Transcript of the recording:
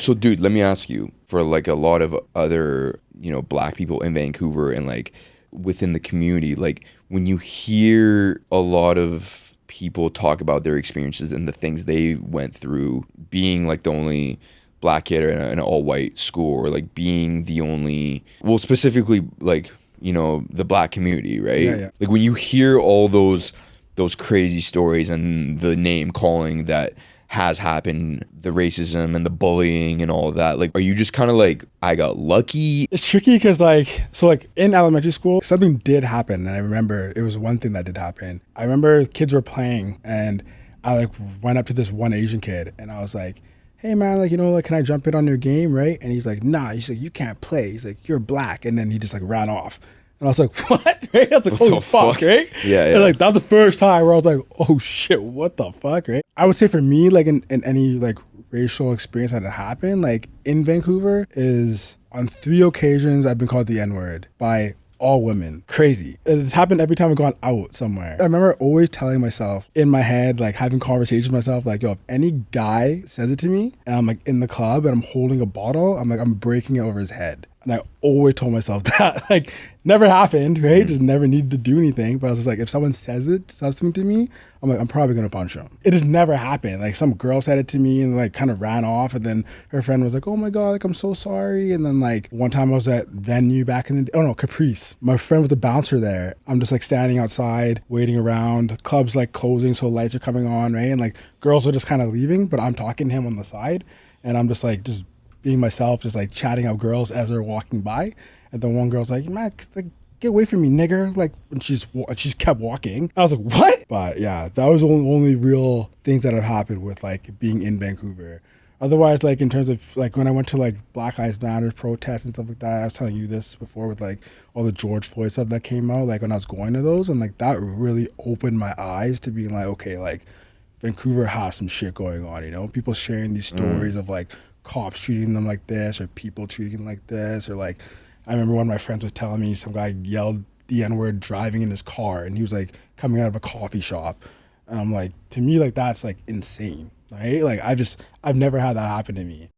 So, dude, let me ask you, for like a lot of other, black people in Vancouver and like within the community, like when you hear a lot of people talk about their experiences and the things they went through being like the only black kid in an all-white school, or like being the only, well, specifically like, the black community, Yeah, right? yeah. Like when you hear all those crazy stories and the name calling that has happened, the racism and the bullying and all of that, like, are you just kind of like, I got lucky? It's tricky because like in elementary school, something did happen. And I remember it was one thing that did happen. I remember kids were playing and I like went up to this one Asian kid and I was like, hey man, like, like, can I jump in on your game, right? And he's like, nah. He's like, you can't play. He's like, you're black. And then he just like ran off. And I was like, what? Right? I was like, What holy the fuck, right? Yeah, And yeah. like, that was the first time where I was like, oh shit, what the fuck, right? I would say for me, like in any like racial experience that had happened, like in Vancouver, is on 3 occasions I've been called the N-word by all women. Crazy. It's happened every time I've gone out somewhere. I remember always telling myself in my head, like having conversations with myself, like, yo, if any guy says it to me and I'm like in the club and I'm holding a bottle, I'm like, I'm breaking it over his head. And I always told myself that. Like, never happened, right? Just never needed to do anything. But I was just like, if someone says something to me, I'm like, I'm probably gonna punch him. It just never happened. Like some girl said it to me and like kind of ran off, and then her friend was like, oh my God, like I'm so sorry. And then like one time I was at Venue back in the oh no, Caprice. My friend was a bouncer there. I'm just like standing outside, waiting around. The club's like closing, so lights are coming on, right? And like girls are just kind of leaving, but I'm talking to him on the side, and I'm just being myself, just like chatting up girls as they're walking by. And then one girl's like, man, like, get away from me, nigger. Like, and she's kept walking. I was like, what? But yeah, that was the only real things that have happened with like being in Vancouver. Otherwise, like in terms of like when I went to like Black Lives Matter protests and stuff like that, I was telling you this before with like all the George Floyd stuff that came out, like when I was going to those, and like that really opened my eyes to being like, okay, like Vancouver has some shit going on, people sharing these stories of like cops treating them like this or people treating them like this, or like I remember one of my friends was telling me some guy yelled the N-word driving in his car and he was like coming out of a coffee shop, and I'm like, to me, like that's like insane, right? Like I've never had that happen to me.